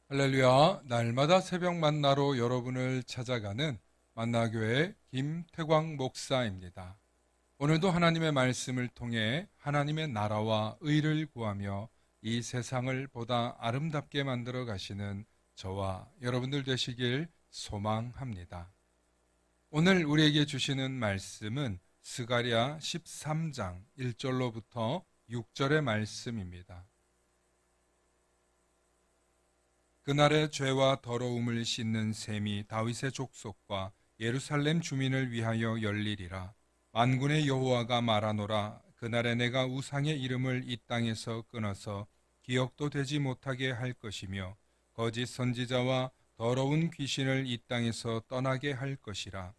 할렐루야, 날마다 새벽 만나로 여러분을 찾아가는 만나교회 김태광 목사입니다. 오늘도 하나님의 말씀을 통해 하나님의 나라와 의를 구하며 이 세상을 보다 아름답게 만들어 가시는 저와 여러분들 되시길 소망합니다. 오늘 우리에게 주시는 말씀은 스가랴 13장 1절로부터 6절의 말씀입니다. 그날의 죄와 더러움을 씻는 셈이 다윗의 족속과 예루살렘 주민을 위하여 열리리라. 만군의 여호와가 말하노라. 그날에 내가 우상의 이름을 이 땅에서 끊어서 기억도 되지 못하게 할 것이며 거짓 선지자와 더러운 귀신을 이 땅에서 떠나게 할 것이라.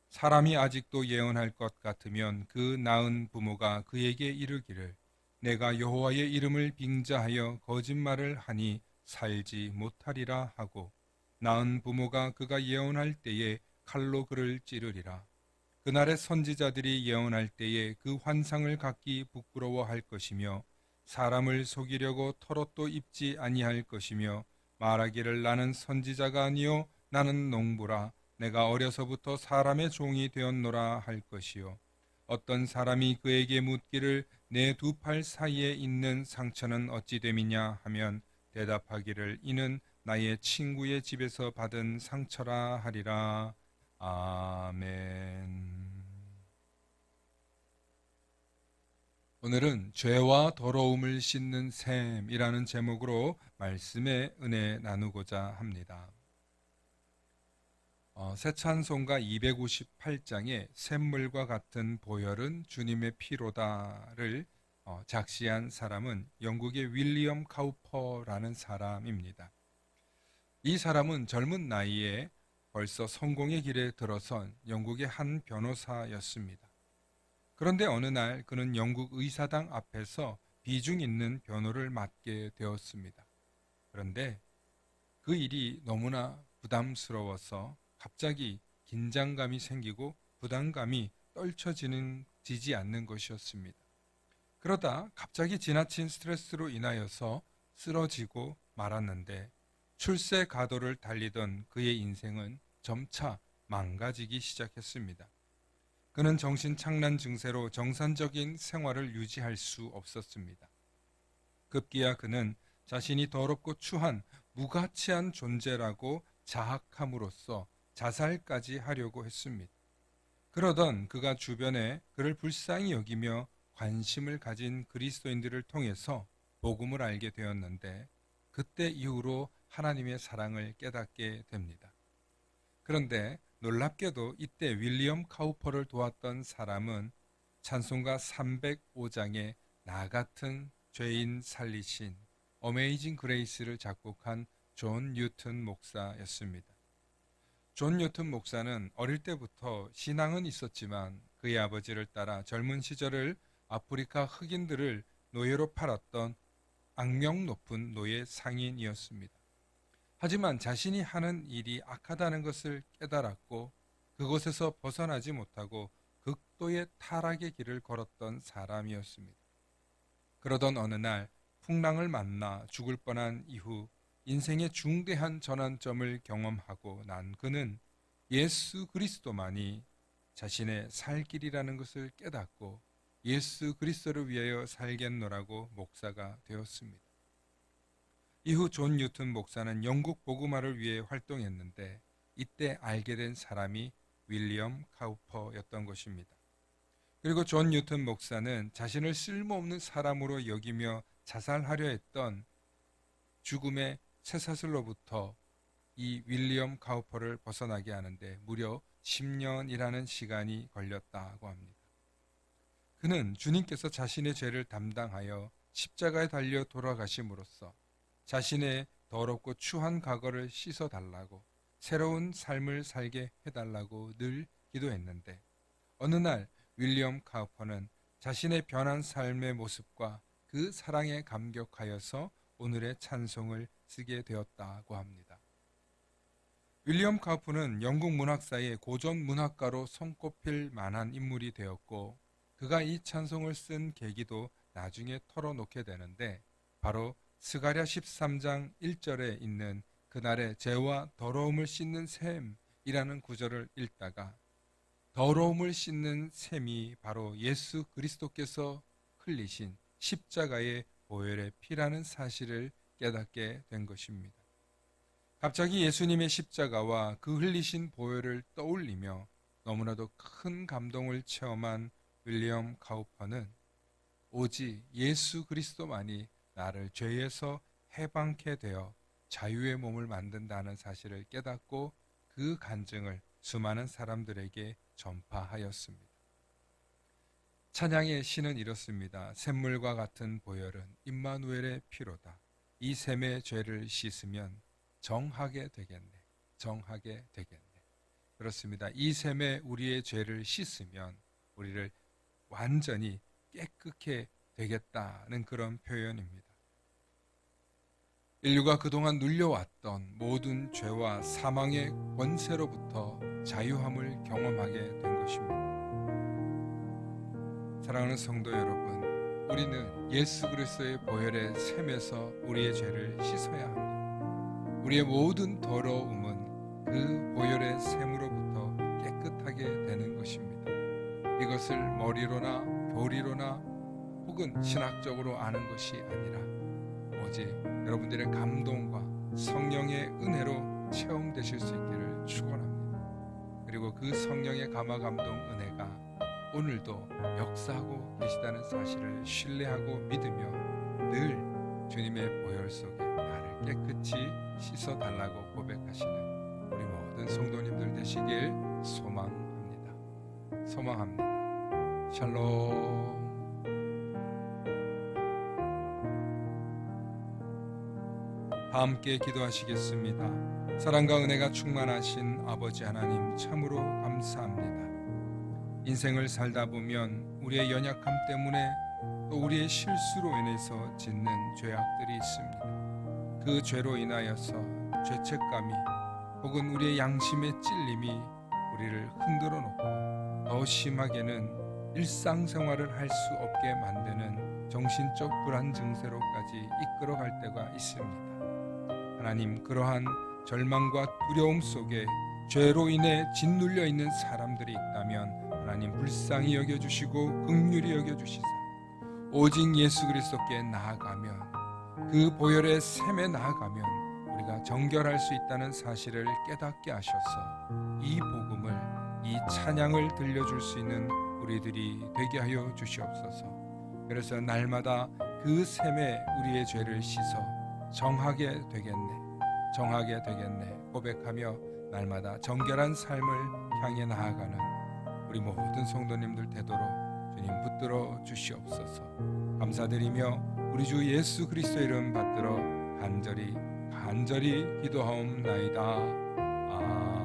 사람이 아직도 예언할 것 같으면 그 낳은 부모가 그에게 이르기를 내가 여호와의 이름을 빙자하여 거짓말을 하니 살지 못하리라 하고 낳은 부모가 그가 예언할 때에 칼로 그를 찌르리라. 그날의 선지자들이 예언할 때에 그 환상을 갖기 부끄러워할 것이며 사람을 속이려고 털옷도 입지 아니할 것이며 말하기를 나는 선지자가 아니요 나는 농부라 내가 어려서부터 사람의 종이 되었노라 할 것이요 어떤 사람이 그에게 묻기를 내 두 팔 사이에 있는 상처는 어찌 됨이냐 하면 대답하기를 이는 나의 친구의 집에서 받은 상처라 하리라. 아멘. 오늘은 죄와 더러움을 씻는 셈이라는 제목으로 말씀의 은혜 나누고자 합니다. 새 찬송가 258장에 샘물과 같은 보혈은 주님의 피로다를 작시한 사람은 영국의 윌리엄 카우퍼라는 사람입니다. 이 사람은 젊은 나이에 벌써 성공의 길에 들어선 영국의 한 변호사였습니다. 그런데 어느 날 그는 영국 의사당 앞에서 비중 있는 변호를 맡게 되었습니다. 그런데 그 일이 너무나 부담스러워서 갑자기 긴장감이 생기고 부담감이 떨쳐지지 않는 것이었습니다. 그러다 갑자기 지나친 스트레스로 인하여서 쓰러지고 말았는데 출세 가도를 달리던 그의 인생은 점차 망가지기 시작했습니다. 그는 정신착란 증세로 정상적인 생활을 유지할 수 없었습니다. 급기야 그는 자신이 더럽고 추한 무가치한 존재라고 자학함으로써 자살까지 하려고 했습니다. 그러던 그가 주변에 그를 불쌍히 여기며 관심을 가진 그리스도인들을 통해서 복음을 알게 되었는데 그때 이후로 하나님의 사랑을 깨닫게 됩니다. 그런데 놀랍게도 이때 윌리엄 카우퍼를 도왔던 사람은 찬송가 305장에 나 같은 죄인 살리신 어메이징 그레이스를 작곡한 존 뉴튼 목사였습니다. 존 뉴튼 목사는 어릴 때부터 신앙은 있었지만 그의 아버지를 따라 젊은 시절을 아프리카 흑인들을 노예로 팔았던 악명 높은 노예 상인이었습니다. 하지만 자신이 하는 일이 악하다는 것을 깨달았고 그곳에서 벗어나지 못하고 극도의 타락의 길을 걸었던 사람이었습니다. 그러던 어느 날 풍랑을 만나 죽을 뻔한 이후 인생의 중대한 전환점을 경험하고 난 그는 예수 그리스도만이 자신의 살 길이라는 것을 깨닫고 예수 그리스도를 위하여 살겠노라고 목사가 되었습니다. 이후 존 뉴튼 목사는 영국 복음화를 위해 활동했는데 이때 알게 된 사람이 윌리엄 카우퍼였던 것입니다. 그리고 존 뉴튼 목사는 자신을 쓸모없는 사람으로 여기며 자살하려 했던 죽음의 쇠사슬로부터 이 윌리엄 카우퍼를 벗어나게 하는데 무려 10년이라는 시간이 걸렸다고 합니다. 그는 주님께서 자신의 죄를 담당하여 십자가에 달려 돌아가심으로써 자신의 더럽고 추한 과거를 씻어달라고 새로운 삶을 살게 해달라고 늘 기도했는데 어느 날 윌리엄 카우퍼는 자신의 변한 삶의 모습과 그 사랑에 감격하여서 오늘의 찬송을 쓰게 되었다고 합니다. 윌리엄 카우퍼는 영국 문학사의 고전 문학가로 손꼽힐 만한 인물이 되었고 그가 이 찬송을 쓴 계기도 나중에 털어놓게 되는데 바로 스가랴 13장 1절에 있는 그날의 죄와 더러움을 씻는 셈이라는 구절을 읽다가 더러움을 씻는 셈이 바로 예수 그리스도께서 흘리신 십자가의 보혈의 피라는 사실을 깨닫게 된 것입니다. 갑자기 예수님의 십자가와 그 흘리신 보혈을 떠올리며 너무나도 큰 감동을 체험한 윌리엄 카우퍼는 오직 예수 그리스도만이 나를 죄에서 해방케 되어 자유의 몸을 만든다는 사실을 깨닫고 그 간증을 수많은 사람들에게 전파하였습니다. 찬양의 시는 이렇습니다. 샘물과 같은 보혈은 임마누엘의 피로다. 이 샘의 죄를 씻으면 정하게 되겠네. 정하게 되겠네. 그렇습니다. 이 샘에 우리의 죄를 씻으면 우리를 완전히 깨끗게 되겠다는 그런 표현입니다. 인류가 그동안 눌려왔던 모든 죄와 사망의 권세로부터 자유함을 경험하게 된 것입니다. 사랑하는 성도 여러분, 우리는 예수 그리스도의 보혈의 샘에서 우리의 죄를 씻어야 합니다. 우리의 모든 더러움은 그 보혈의 샘으로부터 깨끗하게 되는 것입니다. 이것을 머리로나 교리로나 혹은 신학적으로 아는 것이 아니라 오직 여러분들의 감동과 성령의 은혜로 체험되실 수 있기를 축원합니다. 그리고 그 성령의 감화 감동 은혜가 오늘도 역사하고 계시다는 사실을 신뢰하고 믿으며 늘 주님의 보혈 속에 나를 깨끗이 씻어달라고 고백하시는 우리 모든 성도님들 되시길 소망합니다. 샬롬. 다 함께 기도하시겠습니다. 사랑과 은혜가 충만하신 아버지 하나님 참으로 감사합니다. 인생을 살다 보면 우리의 연약함 때문에 또 우리의 실수로 인해서 짓는 죄악들이 있습니다. 그 죄로 인하여서 죄책감이 혹은 우리의 양심의 찔림이 우리를 흔들어 놓고 더 심하게는 일상생활을 할 수 없게 만드는 정신적 불안 증세로까지 이끌어갈 때가 있습니다. 하나님, 그러한 절망과 두려움 속에 죄로 인해 짓눌려 있는 사람들이 있다면 하나님 불쌍히 여겨주시고 긍휼히 여겨주시사 오직 예수 그리스도께 나아가면 그 보혈의 샘에 나아가면 우리가 정결할 수 있다는 사실을 깨닫게 하셔서 이 복음을, 이 찬양을 들려줄 수 있는 우리들이 되게 하여 주시옵소서. 그래서 날마다 그 샘에 우리의 죄를 씻어 정하게 되겠네 고백하며 날마다 정결한 삶을 향해 나아가는 우리 모든 성도님들 되도록 주님 붙들어 주시옵소서. 감사드리며 우리 주 예수 그리스도 이름 받들어 간절히 기도하옵나이다. 아멘.